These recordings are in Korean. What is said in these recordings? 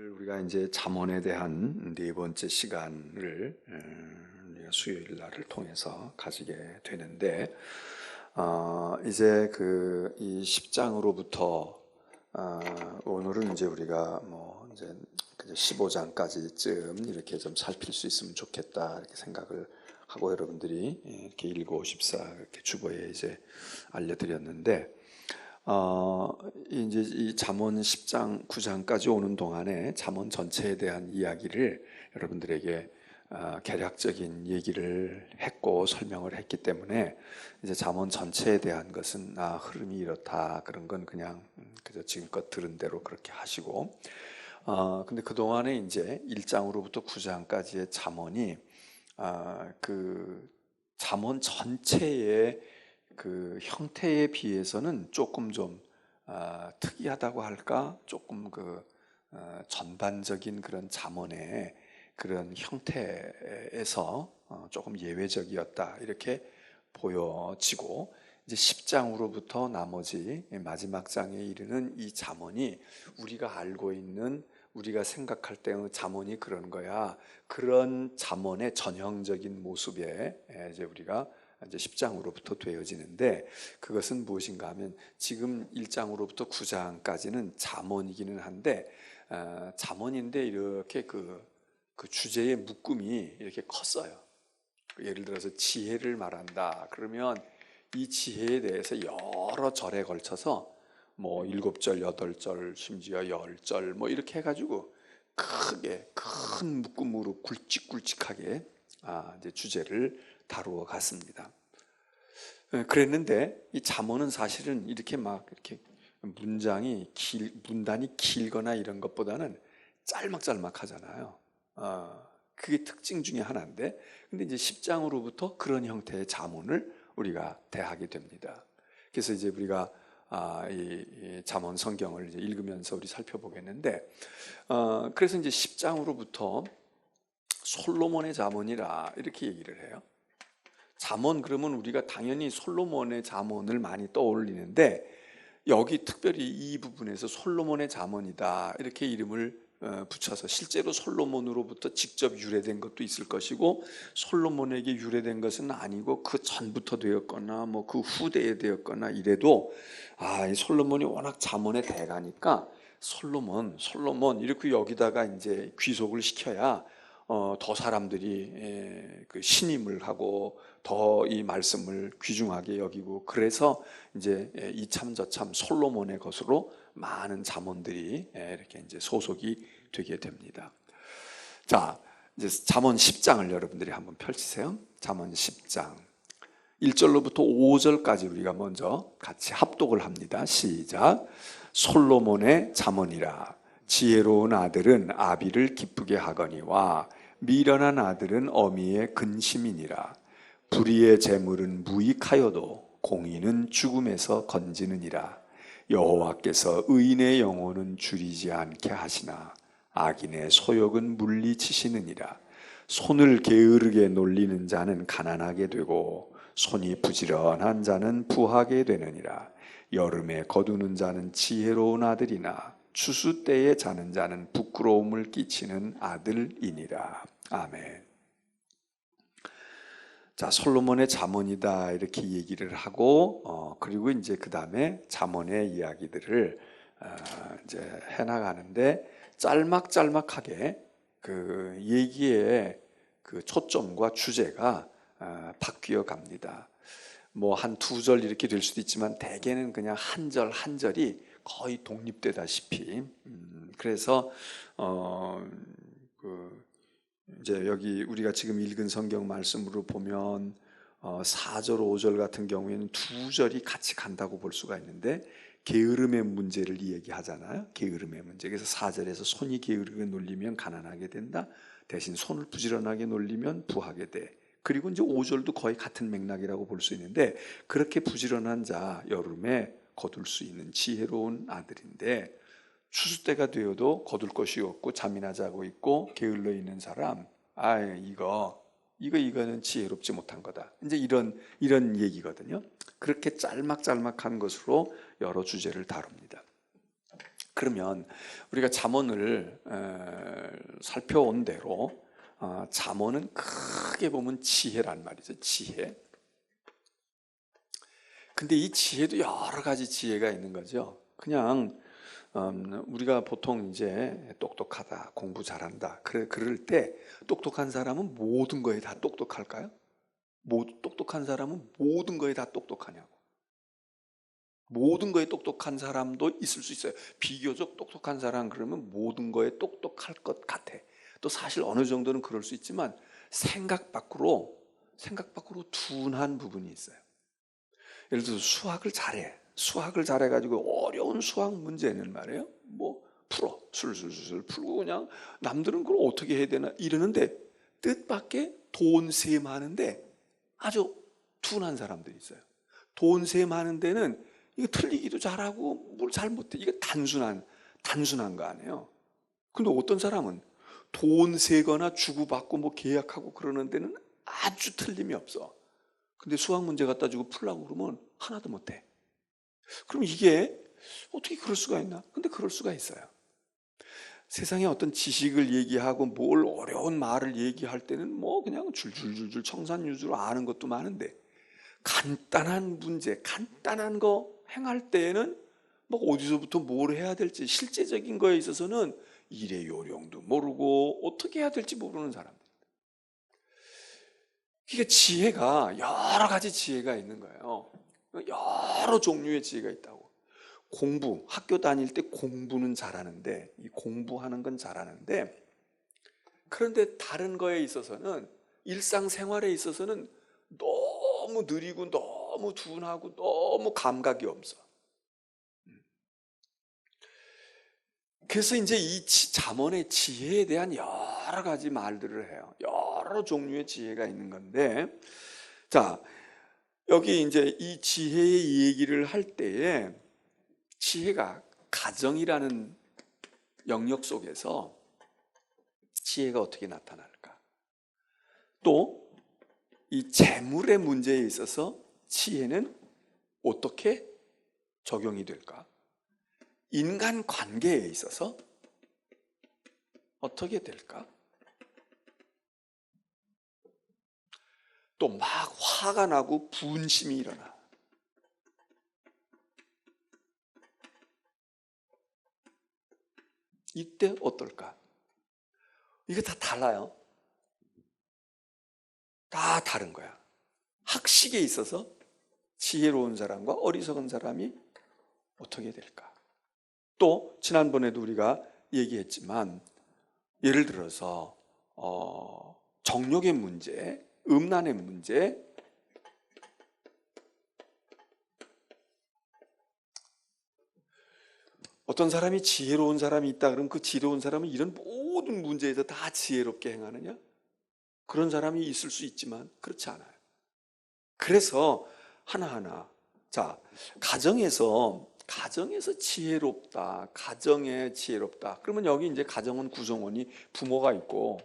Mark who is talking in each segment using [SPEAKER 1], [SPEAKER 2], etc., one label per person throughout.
[SPEAKER 1] 오늘 우리가 이제 잠언에 대한 네 번째 시간을 우리가 수요일 날을 통해서 가지게 되는데, 이제 이 10장으로부터 오늘은 이제 우리가 이제 15장까지쯤 이렇게 좀 살필 수 있으면 좋겠다 이렇게 생각을 하고 여러분들이 이렇게 읽어오십사 이렇게 주보에 이제 알려드렸는데. 이제 이 잠언 10장, 9장까지 오는 동안에 잠언 전체에 대한 이야기를 여러분들에게 개략적인 얘기를 했고 설명을 했기 때문에 이제 잠언 전체에 대한 것은 흐름이 이렇다 그런 건 그냥 그저 지금껏 들은 대로 그렇게 하시고, 근데 그 동안에 이제 1장으로부터 9장까지의 잠언이 그 잠언 전체의 그 형태에 비해서는 조금 좀 특이하다고 할까? 조금 전반적인 그런 잠언의 그런 형태에서 조금 예외적이었다 이렇게 보여지고, 이제 10장으로부터 나머지 마지막 장에 이르는 이 잠언이 우리가 알고 있는, 우리가 생각할 때의 잠언이 그런 거야, 그런 잠언의 전형적인 모습에 이제 우리가 이제 10장으로부터 되어지는데, 그것은 무엇인가 하면 지금 1장으로부터 9장까지는 잠언이기는 한데, 잠언인데 이렇게 그 주제의 묶음이 이렇게 컸어요. 예를 들어서 지혜를 말한다 그러면 이 지혜에 대해서 여러 절에 걸쳐서 7절, 8절, 심지어 10절 이렇게 해가지고 크게 큰 묶음으로 굵직굵직하게 이제 주제를 다루어 갔습니다. 그랬는데 이 잠언은 사실은 이렇게 문단이 길거나 이런 것보다는 짤막짤막하잖아요. 그게 특징 중에 하나인데, 근데 이제 10장으로부터 그런 형태의 잠언을 우리가 대하게 됩니다. 그래서 이제 우리가 이 잠언 성경을 이제 읽으면서 우리 살펴보겠는데, 그래서 이제 10장으로부터 솔로몬의 잠언이라 이렇게 얘기를 해요. 잠언 그러면 우리가 당연히 솔로몬의 잠언을 많이 떠올리는데, 여기 특별히 이 부분에서 솔로몬의 잠언이다 이렇게 이름을 붙여서, 실제로 솔로몬으로부터 직접 유래된 것도 있을 것이고 솔로몬에게 유래된 것은 아니고 그 전부터 되었거나 그 후대에 되었거나 이래도 이 솔로몬이 워낙 잠언의 대가니까 솔로몬 이렇게 여기다가 이제 귀속을 시켜야 더 사람들이 그 신임을 하고 더 이 말씀을 귀중하게 여기고, 그래서 이제 이참저참 솔로몬의 것으로 많은 잠언들이 이렇게 이제 소속이 되게 됩니다. 자, 이제 잠언 10장을 여러분들이 한번 펼치세요. 잠언 10장 1절로부터 5절까지 우리가 먼저 같이 합독을 합니다. 시작. 솔로몬의 잠언이라. 지혜로운 아들은 아비를 기쁘게 하거니와 미련한 아들은 어미의 근심이니라. 불의의 재물은 무익하여도 공의는 죽음에서 건지느니라. 여호와께서 의인의 영혼은 줄이지 않게 하시나 악인의 소욕은 물리치시느니라. 손을 게으르게 놀리는 자는 가난하게 되고 손이 부지런한 자는 부하게 되느니라. 여름에 거두는 자는 지혜로운 아들이나 추수 때에 자는 자는 부끄러움을 끼치는 아들이니라. 아멘. 자, 솔로몬의 잠언이다 이렇게 얘기를 하고, 그리고 이제 그 다음에 잠언의 이야기들을 이제 해나가는데, 짤막짤막하게 그 얘기의 그 초점과 주제가 바뀌어 갑니다. 한 2절 이렇게 될 수도 있지만 대개는 그냥 한 절 한 절이 거의 독립되다시피, 그래서 이제 여기 우리가 지금 읽은 성경 말씀으로 보면 4절, 5절 같은 경우에는 2절이 같이 간다고 볼 수가 있는데, 게으름의 문제를 얘기하잖아요. 게으름의 문제. 그래서 4절에서 손이 게으르게 놀리면 가난하게 된다. 대신 손을 부지런하게 놀리면 부하게 돼. 그리고 이제 5절도 거의 같은 맥락이라고 볼 수 있는데, 그렇게 부지런한 자 여름에 거둘 수 있는 지혜로운 아들인데, 추수 때가 되어도 거둘 것이 없고 잠이나 자고 있고 게을러 있는 사람, 이거는 지혜롭지 못한 거다. 이제 이런 얘기거든요. 그렇게 짤막짤막한 것으로 여러 주제를 다룹니다. 그러면 우리가 잠언을 살펴온 대로 잠언은 크게 보면 지혜란 말이죠. 지혜. 근데 이 지혜도 여러 가지 지혜가 있는 거죠. 그냥 우리가 보통 이제 똑똑하다, 공부 잘한다. 그럴 때 똑똑한 사람은 모든 거에 다 똑똑할까요? 똑똑한 사람은 모든 거에 다 똑똑하냐고. 모든 거에 똑똑한 사람도 있을 수 있어요. 비교적 똑똑한 사람 그러면 모든 거에 똑똑할 것 같아. 또 사실 어느 정도는 그럴 수 있지만 생각 밖으로 둔한 부분이 있어요. 예를 들어서 수학을 잘해. 수학을 잘해가지고 어려운 수학 문제는 말이에요. 뭐 풀어. 술술술 풀고 그냥 남들은 그걸 어떻게 해야 되나 이러는데 뜻밖의 돈세 많은데 아주 둔한 사람들이 있어요. 돈세 많은 데는 이거 틀리기도 잘하고 뭘 잘 못해. 이거 단순한 거 아니에요. 근데 어떤 사람은 돈 세거나 주고받고 뭐 계약하고 그러는 데는 아주 틀림이 없어. 근데 수학 문제 갖다 주고 풀라고 그러면 하나도 못해. 그럼 이게 어떻게 그럴 수가 있나? 근데 그럴 수가 있어요. 세상에 어떤 지식을 얘기하고 뭘 어려운 말을 얘기할 때는 뭐 그냥 줄줄줄줄 청산유수로 아는 것도 많은데 간단한 문제, 간단한 거 행할 때에는 뭐 어디서부터 뭘 해야 될지 실제적인 거에 있어서는 일의 요령도 모르고 어떻게 해야 될지 모르는 사람들. 이게 지혜가 여러 가지 지혜가 있는 거예요. 여러 종류의 지혜가 있다고. 학교 다닐 때 공부는 잘하는데, 이 공부하는 건 잘하는데, 그런데 다른 거에 있어서는, 일상생활에 있어서는 너무 느리고 너무 둔하고 너무 감각이 없어. 그래서 이제 이 잠언의 지혜에 대한 여러 가지 말들을 해요. 여러 종류의 지혜가 있는 건데, 자, 여기 이제 이 지혜의 얘기를 할 때에 지혜가 가정이라는 영역 속에서 지혜가 어떻게 나타날까? 또 이 재물의 문제에 있어서 지혜는 어떻게 적용이 될까? 인간 관계에 있어서 어떻게 될까? 또 막 화가 나고 분심이 일어나. 이때 어떨까? 이게 다 달라요. 다 다른 거야. 학식에 있어서 지혜로운 사람과 어리석은 사람이 어떻게 될까? 또 지난번에도 우리가 얘기했지만 예를 들어서 정욕의 문제, 음란의 문제, 어떤 사람이 지혜로운 사람이 있다 그러면 그 지혜로운 사람은 이런 모든 문제에서 다 지혜롭게 행하느냐? 그런 사람이 있을 수 있지만 그렇지 않아요. 그래서 하나하나 자, 가정에서 지혜롭다, 가정에 지혜롭다. 그러면 여기 이제 가정은 구성원이 부모가 있고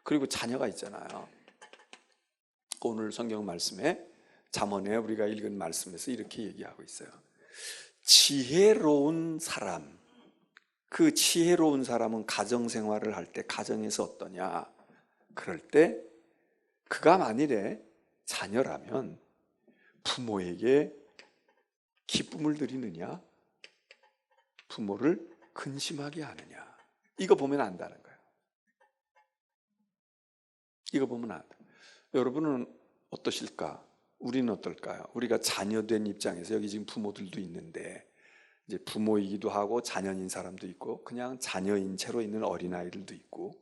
[SPEAKER 1] 그리고 자녀가 있잖아요. 오늘 성경 말씀에 잠언에 우리가 읽은 말씀에서 이렇게 얘기하고 있어요. 지혜로운 사람, 그 지혜로운 사람은 가정 생활을 할 때 가정에서 어떠냐? 그럴 때 그가 만일에 자녀라면 부모에게 기쁨을 드리느냐? 부모를 근심하게 하느냐? 이거 보면 안다는 거예요. 이거 보면 안다. 여러분은 어떠실까? 우리는 어떨까요? 우리가 자녀된 입장에서 여기 지금 부모들도 있는데 이제 부모이기도 하고 자녀인 사람도 있고 그냥 자녀인 채로 있는 어린아이들도 있고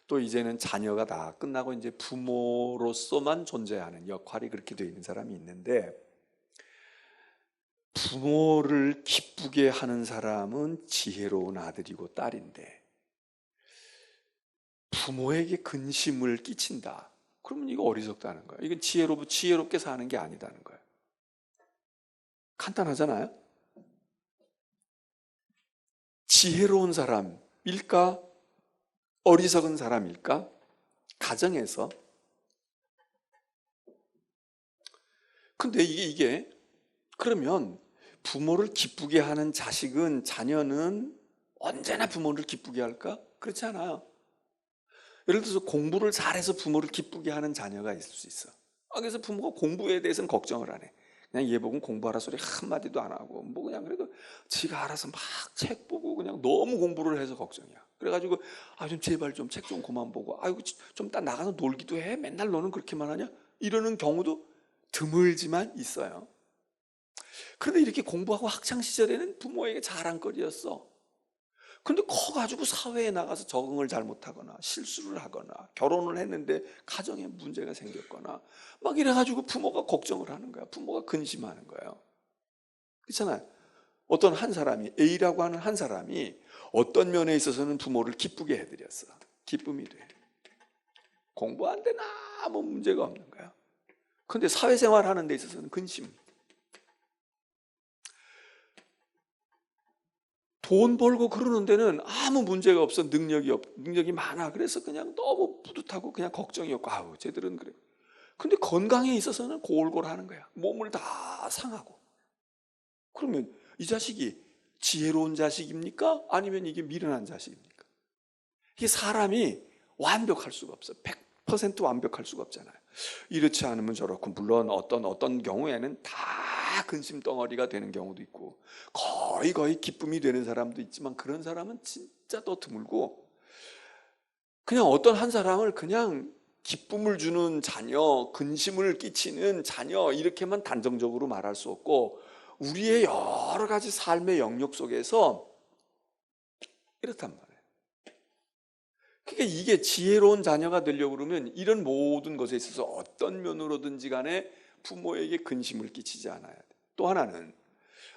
[SPEAKER 1] 또 이제는 자녀가 다 끝나고 이제 부모로서만 존재하는 역할이 그렇게 되어 있는 사람이 있는데 부모를 기쁘게 하는 사람은 지혜로운 아들이고 딸인데 부모에게 근심을 끼친다. 그러면 이거 어리석다는 거예요. 이건 지혜롭게 사는 게 아니다는 거예요. 간단하잖아요. 지혜로운 사람일까? 어리석은 사람일까? 가정에서. 근데 이게 그러면 부모를 기쁘게 하는 자녀는 언제나 부모를 기쁘게 할까? 그렇지 않아요. 예를 들어서 공부를 잘해서 부모를 기쁘게 하는 자녀가 있을 수 있어. 그래서 부모가 공부에 대해서는 걱정을 안 해. 그냥 얘 보고 공부하라 소리 한마디도 안 하고, 뭐 그냥 그래도 지가 알아서 막 책 보고 그냥 너무 공부를 해서 걱정이야. 그래가지고, 좀 제발 좀 책 좀 그만 보고, 좀 딱 나가서 놀기도 해. 맨날 너는 그렇게만 하냐? 이러는 경우도 드물지만 있어요. 그런데 이렇게 공부하고 학창시절에는 부모에게 자랑거리였어. 근데 커가지고 사회에 나가서 적응을 잘못하거나 실수를 하거나 결혼을 했는데 가정에 문제가 생겼거나 막 이래가지고 부모가 걱정을 하는 거야. 부모가 근심하는 거예요. 그렇잖아요. 어떤 한 사람이, A라고 하는 한 사람이 어떤 면에 있어서는 부모를 기쁘게 해드렸어. 기쁨이 돼. 공부하는데 아무 문제가 없는 거야. 근데 사회생활 하는 데 있어서는 근심. 돈 벌고 그러는 데는 아무 문제가 없어. 능력이 많아. 그래서 그냥 너무 뿌듯하고 그냥 걱정이 없고, 쟤들은 그래. 근데 건강에 있어서는 골골하는 거야. 몸을 다 상하고. 그러면 이 자식이 지혜로운 자식입니까? 아니면 이게 미련한 자식입니까? 이게 사람이 완벽할 수가 없어. 100% 완벽할 수가 없잖아요. 이렇지 않으면 저렇고, 물론 어떤 경우에는 다 근심 덩어리가 되는 경우도 있고 거의 기쁨이 되는 사람도 있지만, 그런 사람은 진짜 더 드물고, 그냥 어떤 한 사람을 그냥 기쁨을 주는 자녀, 근심을 끼치는 자녀, 이렇게만 단정적으로 말할 수 없고, 우리의 여러 가지 삶의 영역 속에서 이렇단 말이에요. 그러니까 이게 지혜로운 자녀가 되려고 그러면 이런 모든 것에 있어서 어떤 면으로든지 간에 부모에게 근심을 끼치지 않아야 돼. 또 하나는,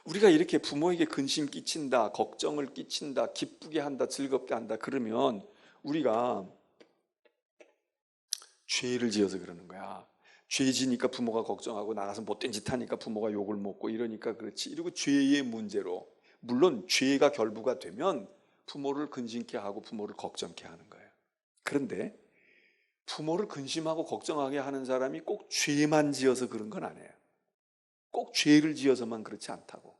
[SPEAKER 1] 우리가 이렇게 부모에게 근심 끼친다, 걱정을 끼친다, 기쁘게 한다, 즐겁게 한다 그러면 우리가 죄를 지어서 그러는 거야. 죄 지니까 부모가 걱정하고, 나가서 못된 짓 하니까 부모가 욕을 먹고 이러니까 그렇지. 이러고 죄의 문제로, 물론 죄가 결부가 되면 부모를 근심케 하고 부모를 걱정케 하는 거예요. 그런데 부모를 근심하고 걱정하게 하는 사람이 꼭 죄만 지어서 그런 건 아니에요. 꼭 죄를 지어서만 그렇지 않다고.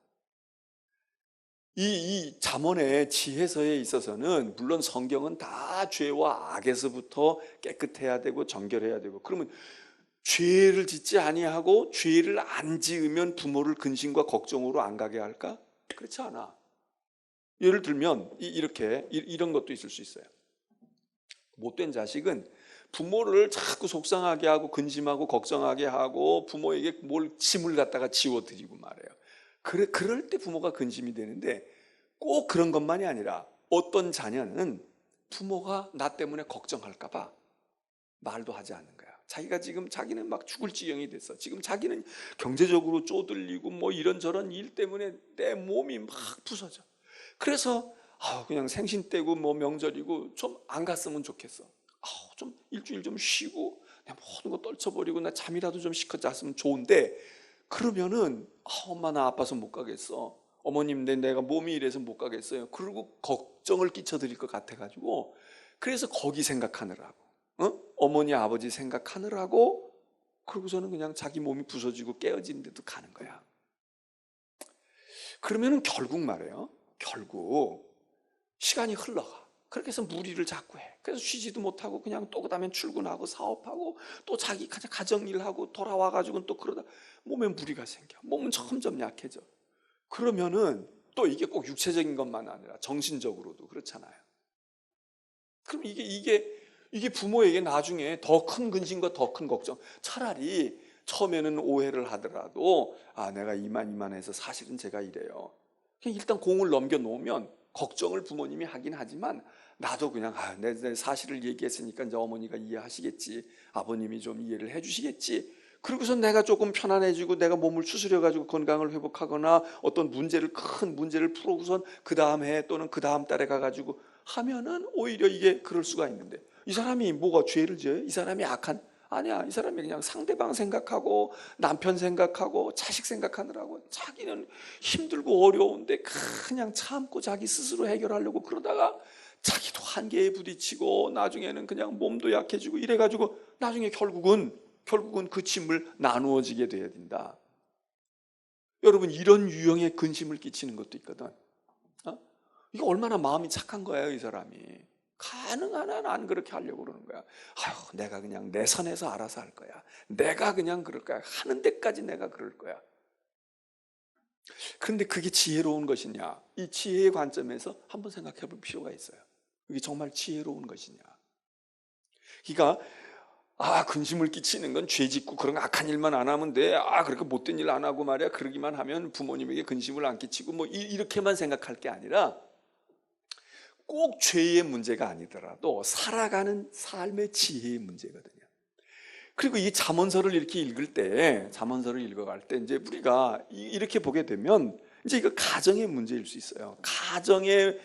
[SPEAKER 1] 이 잠언의 지혜서에 있어서는 물론 성경은 다 죄와 악에서부터 깨끗해야 되고 정결해야 되고, 그러면 죄를 짓지 아니하고 죄를 안 지으면 부모를 근심과 걱정으로 안 가게 할까? 그렇지 않아. 예를 들면 이런 것도 있을 수 있어요. 못된 자식은 부모를 자꾸 속상하게 하고 근심하고 걱정하게 하고 부모에게 짐을 갖다가 지워드리고 말해요. 그럴 때 부모가 근심이 되는데, 꼭 그런 것만이 아니라 어떤 자녀는 부모가 나 때문에 걱정할까 봐 말도 하지 않는 거야. 자기는 막 죽을 지경이 됐어. 지금 자기는 경제적으로 쪼들리고 뭐 이런저런 일 때문에 내 몸이 막 부서져. 그래서 그냥 생신 때고 뭐 명절이고 좀 안 갔으면 좋겠어. 좀 일주일 좀 쉬고 내 모든 거 떨쳐버리고 나 잠이라도 좀 시커 잤으면 좋은데, 그러면은 엄마 나 아파서 못 가겠어. 어머님 내가 몸이 이래서 못 가겠어요. 그리고 걱정을 끼쳐드릴 것 같아가지고, 그래서 거기 생각하느라고, 어머니 아버지 생각하느라고, 그러고서는 그냥 자기 몸이 부서지고 깨어진 데도 가는 거야. 그러면은 결국 말이에요. 결국 시간이 흘러가. 그렇게 해서 무리를 자꾸 해. 그래서 쉬지도 못하고 그냥 또 그다음에 출근하고 사업하고 또 자기 가정일하고 돌아와가지고 또 그러다 몸에 무리가 생겨. 몸은 점점 약해져. 그러면은 또 이게 꼭 육체적인 것만 아니라 정신적으로도 그렇잖아요. 그럼 이게 부모에게 나중에 더 큰 근심과 더 큰 걱정. 차라리 처음에는 오해를 하더라도 내가 이만해서 사실은 제가 이래요. 그냥 일단 공을 넘겨놓으면 걱정을 부모님이 하긴 하지만, 나도 그냥 내 사실을 얘기했으니까 이제 어머니가 이해하시겠지, 아버님이 좀 이해를 해주시겠지, 그러고서 내가 조금 편안해지고 내가 몸을 추스려가지고 건강을 회복하거나 어떤 큰 문제를 풀어고선 그 다음 해 또는 그 다음 달에 가가지고 하면은 오히려 이게 그럴 수가 있는데, 이 사람이 뭐가 죄를 지어요? 이 사람이 아니야. 이 사람이 그냥 상대방 생각하고 남편 생각하고 자식 생각하느라고 자기는 힘들고 어려운데 그냥 참고 자기 스스로 해결하려고 그러다가 자기도 한계에 부딪히고 나중에는 그냥 몸도 약해지고 이래가지고 나중에 결국은 그 짐을 나누어지게 돼야 된다. 여러분 이런 유형의 근심을 끼치는 것도 있거든. 이거 얼마나 마음이 착한 거예요, 이 사람이. 가능한 한 안 그렇게 하려고 그러는 거야. 아휴, 내가 그냥 내 선에서 알아서 할 거야. 내가 그냥 그럴 거야. 하는 데까지 내가 그럴 거야. 그런데 그게 지혜로운 것이냐? 이 지혜의 관점에서 한번 생각해 볼 필요가 있어요. 이게 정말 지혜로운 것이냐? 그러니까 근심을 끼치는 건 죄 짓고 그런 거 악한 일만 안 하면 돼. 그렇게 못된 일 안 하고 말이야. 그러기만 하면 부모님에게 근심을 안 끼치고 뭐 이렇게만 생각할 게 아니라 꼭 죄의 문제가 아니더라도 살아가는 삶의 지혜의 문제거든요. 그리고 이 잠언서를 이렇게 읽을 때, 잠언서를 읽어갈 때 이제 우리가 이렇게 보게 되면 이제 이거 가정의 문제일 수 있어요. 가정에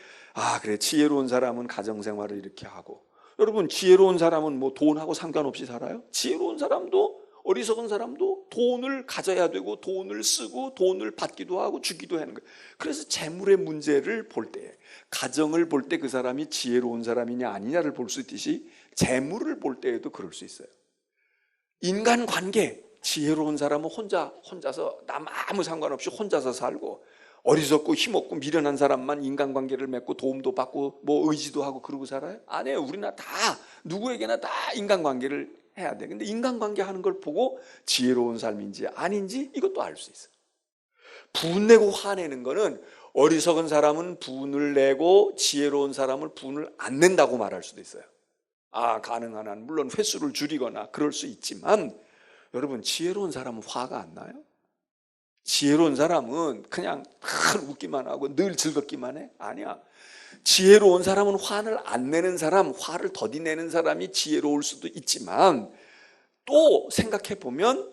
[SPEAKER 1] 그래, 지혜로운 사람은 가정 생활을 이렇게 하고, 여러분 지혜로운 사람은 뭐 돈하고 상관없이 살아요? 지혜로운 사람도 어리석은 사람도 돈을 가져야 되고 돈을 쓰고 돈을 받기도 하고 주기도 하는 거예요. 그래서 재물의 문제를 볼 때, 가정을 볼 때 그 사람이 지혜로운 사람이냐 아니냐를 볼 수 있듯이 재물을 볼 때에도 그럴 수 있어요. 인간관계, 지혜로운 사람은 혼자서 남 아무 상관없이 혼자서 살고, 어리석고 힘없고 미련한 사람만 인간관계를 맺고 도움도 받고 뭐 의지도 하고 그러고 살아요? 아니에요. 우리나 다 누구에게나 다 인간관계를 해야 돼. 근데 인간관계 하는 걸 보고 지혜로운 삶인지 아닌지 이것도 알 수 있어요. 분내고 화내는 거는 어리석은 사람은 분을 내고 지혜로운 사람은 분을 안 낸다고 말할 수도 있어요. 가능한 한 물론 횟수를 줄이거나 그럴 수 있지만, 여러분 지혜로운 사람은 화가 안 나요? 지혜로운 사람은 그냥 늘 웃기만 하고 늘 즐겁기만 해? 아니야. 지혜로운 사람은 화를 안 내는 사람, 화를 더디 내는 사람이 지혜로울 수도 있지만, 또 생각해 보면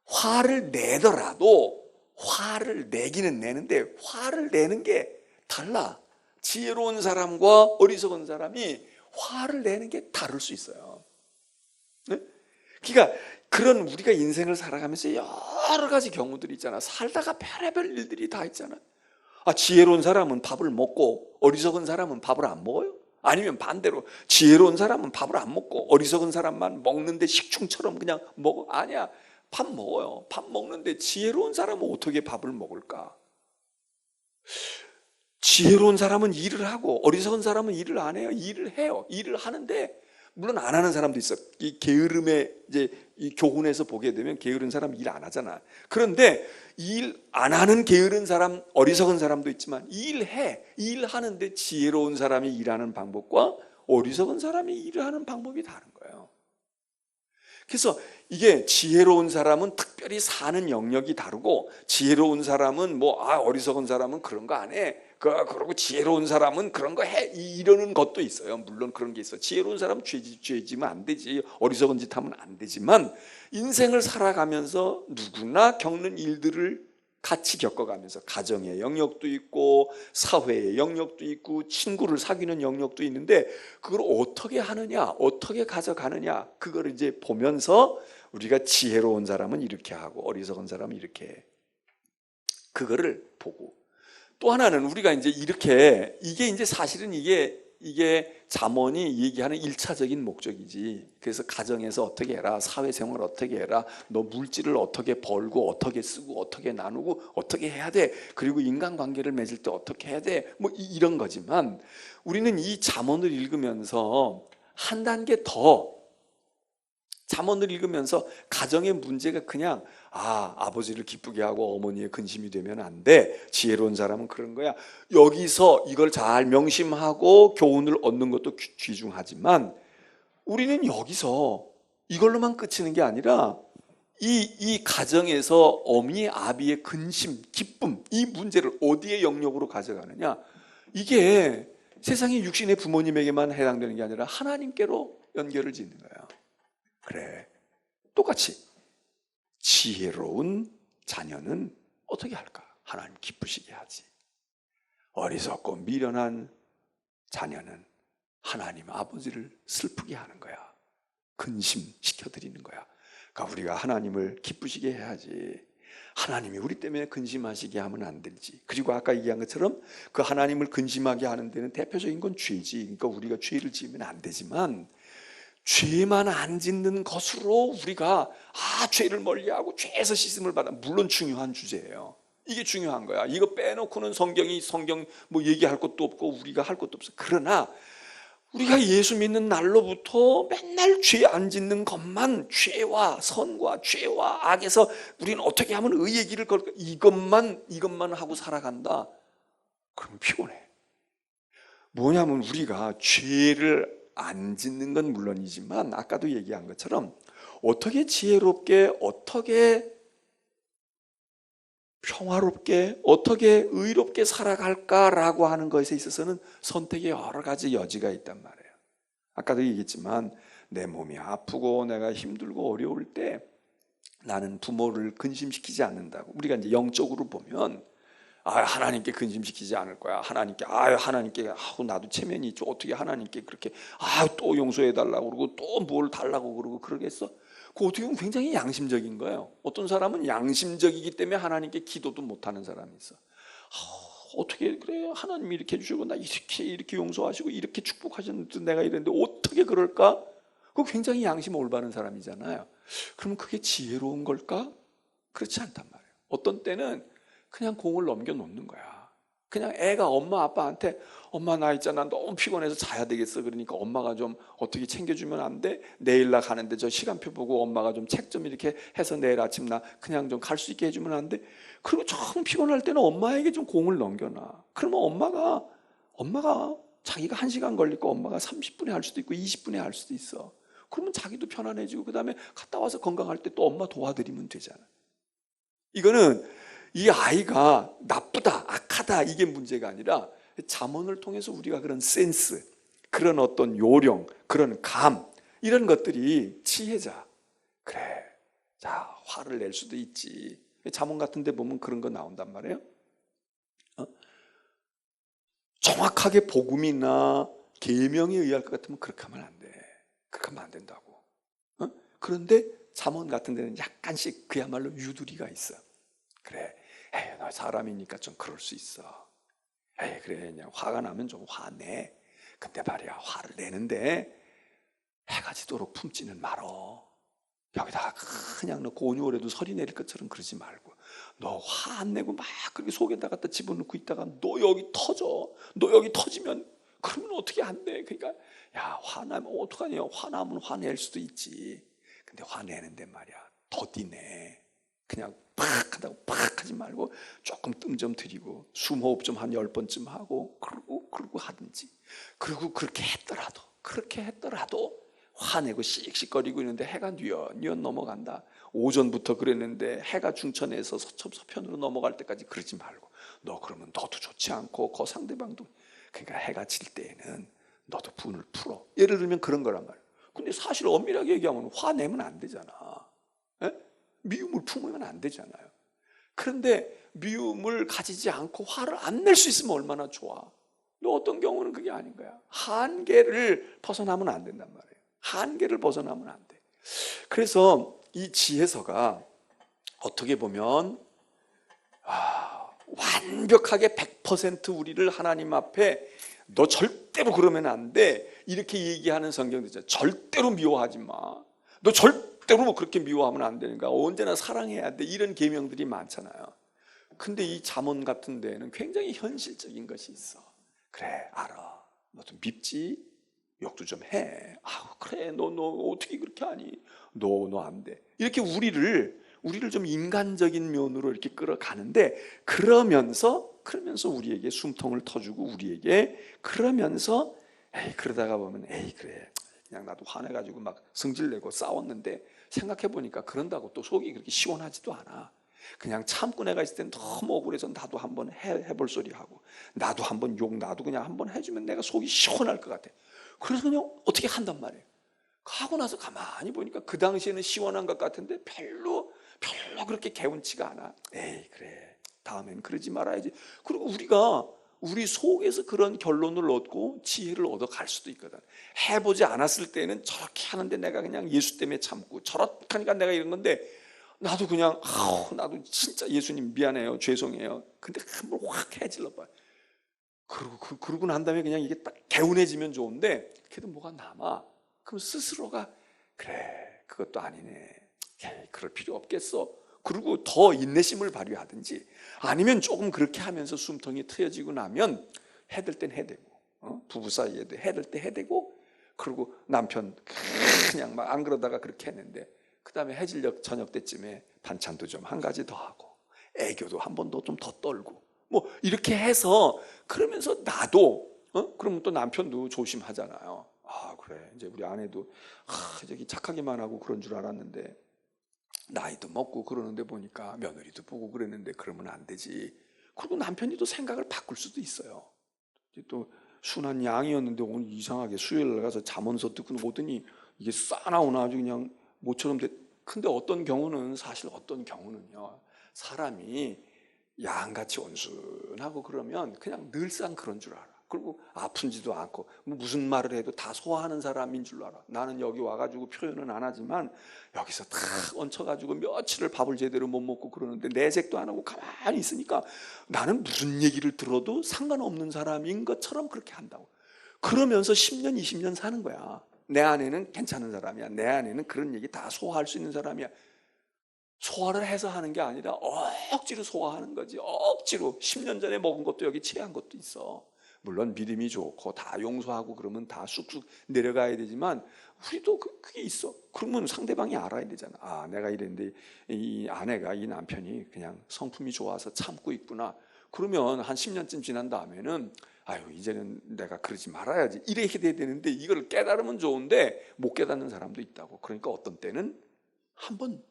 [SPEAKER 1] 화를 내더라도 화를 내기는 내는데 화를 내는 게 달라. 지혜로운 사람과 어리석은 사람이 화를 내는 게 다를 수 있어요. 네? 그러니까 그런 우리가 인생을 살아가면서 여러 가지 경우들이 있잖아. 살다가 별의별 일들이 다 있잖아. 지혜로운 사람은 밥을 먹고 어리석은 사람은 밥을 안 먹어요? 아니면 반대로 지혜로운 사람은 밥을 안 먹고 어리석은 사람만 먹는데 식충처럼 그냥 먹어? 아니야. 밥 먹어요. 밥 먹는데 지혜로운 사람은 어떻게 밥을 먹을까? 지혜로운 사람은 일을 하고 어리석은 사람은 일을 안 해요. 일을 해요. 일을 하는데 물론 안 하는 사람도 있어. 이 게으름의 이제 이 교훈에서 보게 되면 게으른 사람 일 안 하잖아. 그런데 일 안 하는 게으른 사람, 어리석은 사람도 있지만 일해. 일하는데 지혜로운 사람이 일하는 방법과 어리석은 사람이 일을 하는 방법이 다른 거예요. 그래서 이게 지혜로운 사람은 특별히 사는 영역이 다르고, 지혜로운 사람은 어리석은 사람은 그런 거 안 해. 그러고 지혜로운 사람은 그런 거 해. 이러는 것도 있어요. 물론 그런 게 있어. 지혜로운 사람은 죄지면 안 되지. 어리석은 짓 하면 안 되지만, 인생을 살아가면서 누구나 겪는 일들을 같이 겪어가면서 가정의 영역도 있고 사회의 영역도 있고 친구를 사귀는 영역도 있는데, 그걸 어떻게 하느냐, 어떻게 가져가느냐, 그걸 이제 보면서 우리가 지혜로운 사람은 이렇게 하고 어리석은 사람은 이렇게 해. 그거를 보고, 또 하나는 우리가 이제 이렇게, 이게 이제 사실은 이게 잠언이 얘기하는 1차적인 목적이지. 그래서 가정에서 어떻게 해라, 사회생활 어떻게 해라, 너 물질을 어떻게 벌고 어떻게 쓰고 어떻게 나누고 어떻게 해야 돼, 그리고 인간관계를 맺을 때 어떻게 해야 돼, 이런 거지만, 우리는 이 잠언을 읽으면서 한 단계 더, 잠언을 읽으면서 가정의 문제가 그냥 아버지를 기쁘게 하고 어머니의 근심이 되면 안 돼, 지혜로운 사람은 그런 거야, 여기서 이걸 잘 명심하고 교훈을 얻는 것도 귀중하지만, 우리는 여기서 이걸로만 그치는 게 아니라 이 가정에서 어미 아비의 근심, 기쁨, 이 문제를 어디에 영역으로 가져가느냐, 이게 세상의 육신의 부모님에게만 해당되는 게 아니라 하나님께로 연결을 짓는 거예요. 그래, 똑같이 지혜로운 자녀는 어떻게 할까? 하나님 기쁘시게 하지. 어리석고 미련한 자녀는 하나님 아버지를 슬프게 하는 거야. 근심시켜드리는 거야. 그러니까 우리가 하나님을 기쁘시게 해야지. 하나님이 우리 때문에 근심하시게 하면 안 되지. 그리고 아까 얘기한 것처럼 그 하나님을 근심하게 하는 데는 대표적인 건 죄지. 그러니까 우리가 죄를 지으면 안 되지만, 죄만 안 짓는 것으로 우리가 죄를 멀리하고 죄에서 씻음을 받아. 물론 중요한 주제예요. 이게 중요한 거야. 이거 빼놓고는 성경 뭐 얘기할 것도 없고 우리가 할 것도 없어. 그러나 우리가 예수 믿는 날로부터 맨날 죄 안 짓는 것만, 죄와 선과 죄와 악에서 우리는 어떻게 하면 의의 길을 걸까, 이것만 하고 살아간다. 그럼 피곤해. 뭐냐면 우리가 죄를 안 짓는 건 물론이지만 아까도 얘기한 것처럼 어떻게 지혜롭게, 어떻게 평화롭게, 어떻게 의롭게 살아갈까라고 하는 것에 있어서는 선택의 여러 가지 여지가 있단 말이에요. 아까도 얘기했지만 내 몸이 아프고 내가 힘들고 어려울 때 나는 부모를 근심시키지 않는다고. 우리가 이제 영적으로 보면 하나님께 근심시키지 않을 거야. 하나님께 나도 체면이 있죠. 어떻게 하나님께 그렇게 또 용서해 달라고 그러고 또 뭘 달라고 그러고 그러겠어? 그거 어떻게 보면 굉장히 양심적인 거예요. 어떤 사람은 양심적이기 때문에 하나님께 기도도 못하는 사람이 있어. 어떻게 그래? 하나님이 이렇게 해주시고 나 이렇게 용서하시고 이렇게 축복하셨는데 내가 이랬는데 어떻게 그럴까? 그거 굉장히 양심 올바른 사람이잖아요. 그러면 그게 지혜로운 걸까? 그렇지 않단 말이에요. 어떤 때는 그냥 공을 넘겨놓는 거야. 그냥 애가 엄마 아빠한테 엄마 나 있잖아 너무 피곤해서 자야 되겠어. 그러니까 엄마가 좀 어떻게 챙겨주면 안 돼? 내일 나 가는데 저 시간표 보고 엄마가 좀 책 좀 이렇게 해서 내일 아침 나 그냥 좀 갈 수 있게 해주면 안 돼? 그리고 정 피곤할 때는 엄마에게 좀 공을 넘겨놔. 그러면 엄마가 자기가 1시간 걸릴 거 엄마가 30분에 할 수도 있고 20분에 할 수도 있어. 그러면 자기도 편안해지고 그 다음에 갔다 와서 건강할 때 또 엄마 도와드리면 되잖아. 이거는 이 아이가 나쁘다, 악하다 이게 문제가 아니라 잠언을 통해서 우리가 그런 센스, 그런 어떤 요령, 그런 감 이런 것들이 지혜자. 그래, 자 화를 낼 수도 있지. 잠언 같은 데 보면 그런 거 나온단 말이에요. 정확하게 복음이나 계명에 의할 것 같으면 그렇게 하면 안 돼. 그렇게 하면 안 된다고. 그런데 잠언 같은 데는 약간씩 그야말로 유두리가 있어. 그래, 너 사람이니까 좀 그럴 수 있어. 그래, 그냥 화가 나면 좀 화내. 근데 말이야, 화를 내는데 해가 지도록 품지는 말어. 여기다가 그냥 너 고뉴월에도 설이 내릴 것처럼 그러지 말고 너 화 안 내고 막 그렇게 속에다 갖다 집어넣고 있다가 너 여기 터져. 너 여기 터지면 그러면 어떻게 안 돼? 그러니까 야 화나면 어떡하냐. 화나면 화낼 수도 있지. 근데 화내는데 말이야 더디네. 그냥 팍 하다고 팍 하지 말고 조금 뜸 좀 들이고 숨호흡 좀 한 10번쯤 하고 그러고 하든지. 그리고 그렇게 했더라도 화내고 씩씩거리고 있는데 해가 뉘엿뉘엿 넘어간다. 오전부터 그랬는데 해가 중천에서 서편으로 넘어갈 때까지 그러지 말고 너 그러면 너도 좋지 않고 그 상대방도. 그러니까 해가 질 때에는 너도 분을 풀어. 예를 들면 그런 거란 말이야. 근데 사실 엄밀하게 얘기하면 화내면 안 되잖아. 미움을 품으면 안 되잖아요. 그런데 미움을 가지지 않고 화를 안 낼 수 있으면 얼마나 좋아. 근데 어떤 경우는 그게 아닌 거야. 한계를 벗어나면 안 된단 말이에요. 한계를 벗어나면 안 돼. 그래서 이 지혜서가 어떻게 보면 완벽하게 100% 우리를 하나님 앞에 너 절대로 그러면 안 돼 이렇게 얘기하는 성경도 있잖아요. 절대로 미워하지 마. 너 절대로 그렇게 미워하면 안 되니까 언제나 사랑해야 돼. 이런 계명들이 많잖아요. 근데 이 잠언 같은 데에는 굉장히 현실적인 것이 있어. 그래 알아. 너도 밉지? 욕도 좀 해. 그래 너 어떻게 그렇게 하니? 너 안 돼. 이렇게 우리를 좀 인간적인 면으로 이렇게 끌어가는데 그러면서 우리에게 숨통을 터주고 우리에게 그러면서 그러다가 보면 그래 그냥 나도 화내가지고 막 성질내고 싸웠는데 생각해보니까 그런다고 또 속이 그렇게 시원하지도 않아. 그냥 참고 내가 있을 땐 너무 억울해서 나도 한번 해볼 소리 하고 나도 한번 나도 그냥 한번 해주면 내가 속이 시원할 것 같아. 그래서 그냥 어떻게 한단 말이에요. 하고 나서 가만히 보니까 그 당시에는 시원한 것 같은데 별로 그렇게 개운치가 않아. 그래 다음엔 그러지 말아야지. 그리고 우리 속에서 그런 결론을 얻고 지혜를 얻어갈 수도 있거든. 해보지 않았을 때는 저렇게 하는데 내가 그냥 예수 때문에 참고 저렇게 하니까 내가 이런 건데 나도 그냥 나도 진짜 예수님 미안해요 죄송해요. 근데 한번 확 해질러봐. 그러고 난 다음에 그냥 이게 딱 개운해지면 좋은데 그래도 뭐가 남아. 그럼 스스로가 그래, 그것도 아니네, 에이, 그럴 필요 없겠어, 그리고 더 인내심을 발휘하든지, 아니면 조금 그렇게 하면서 숨통이 트여지고 나면 해댈 땐 해대고, 부부 사이에도 해댈 때 해대고, 그리고 남편 그냥 막 안 그러다가 그렇게 했는데 그 다음에 해질녘 저녁 때쯤에 반찬도 좀 한 가지 더 하고 애교도 한 번 더 좀 더 떨고 뭐 이렇게 해서, 그러면서 나도 그러면 또 남편도 조심하잖아요. 아 그래, 이제 우리 아내도 저기 착하기만 하고 그런 줄 알았는데 나이도 먹고 그러는데 보니까 며느리도 보고 그랬는데 그러면 안 되지. 그리고 남편이 또 생각을 바꿀 수도 있어요. 또 순한 양이었는데 오늘 이상하게 수요일 날 가서 잠원서 듣고 오더니 이게 싸나오나 아주 그냥 모처럼 됐. 근데 어떤 경우는, 사실 어떤 경우는요, 사람이 양같이 온순하고 그러면 그냥 늘상 그런 줄 알아. 그리고 아픈지도 않고 뭐 무슨 말을 해도 다 소화하는 사람인 줄 알아. 나는 여기 와가지고 표현은 안 하지만 여기서 다 얹혀가지고 며칠을 밥을 제대로 못 먹고 그러는데 내색도 안 하고 가만히 있으니까 나는 무슨 얘기를 들어도 상관없는 사람인 것처럼 그렇게 한다고. 그러면서 10년 20년 사는 거야. 내 아내는 괜찮은 사람이야, 내 아내는 그런 얘기 다 소화할 수 있는 사람이야. 소화를 해서 하는 게 아니라 억지로 소화하는 거지. 억지로 10년 전에 먹은 것도 여기 체한 것도 있어. 물론 믿음이 좋고 다 용서하고 그러면 다 쑥쑥 내려가야 되지만 우리도 그게 있어. 그러면 상대방이 알아야 되잖아. 아 내가 이랬는데 이 아내가, 이 남편이 그냥 성품이 좋아서 참고 있구나. 그러면 한 10년쯤 지난 다음에는 아유 이제는 내가 그러지 말아야지 이렇게 돼야 되는데, 이걸 깨달으면 좋은데 못 깨닫는 사람도 있다고. 그러니까 어떤 때는 한번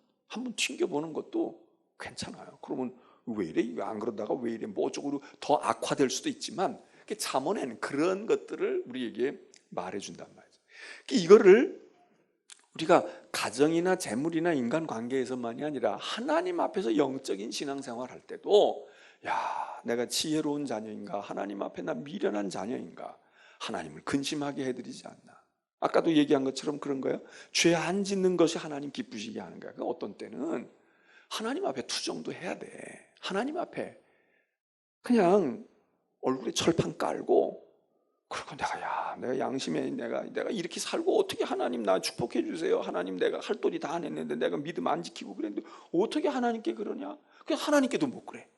[SPEAKER 1] 튕겨보는 것도 괜찮아요. 그러면 왜 이래? 안 그러다가 왜 이래? 뭐 쪽으로 더 악화될 수도 있지만 잠언에는 그런 것들을 우리에게 말해준단 말이죠. 이거를 우리가 가정이나 재물이나 인간관계에서만이 아니라 하나님 앞에서 영적인 신앙생활 할 때도, 야 내가 지혜로운 자녀인가, 하나님 앞에 나 미련한 자녀인가, 하나님을 근심하게 해드리지 않나. 아까도 얘기한 것처럼 그런 거예요. 죄 안 짓는 것이 하나님 기쁘시게 하는 거야. 어떤 때는 하나님 앞에 투정도 해야 돼. 하나님 앞에 그냥 얼굴에 철판 깔고, 그리고 내가 양심에 내가 이렇게 살고 어떻게 하나님 나 축복해 주세요. 하나님 내가 할 도리 다 안 했는데, 내가 믿음 안 지키고 그랬는데 어떻게 하나님께 그러냐. 그냥 하나님께도 못 그래.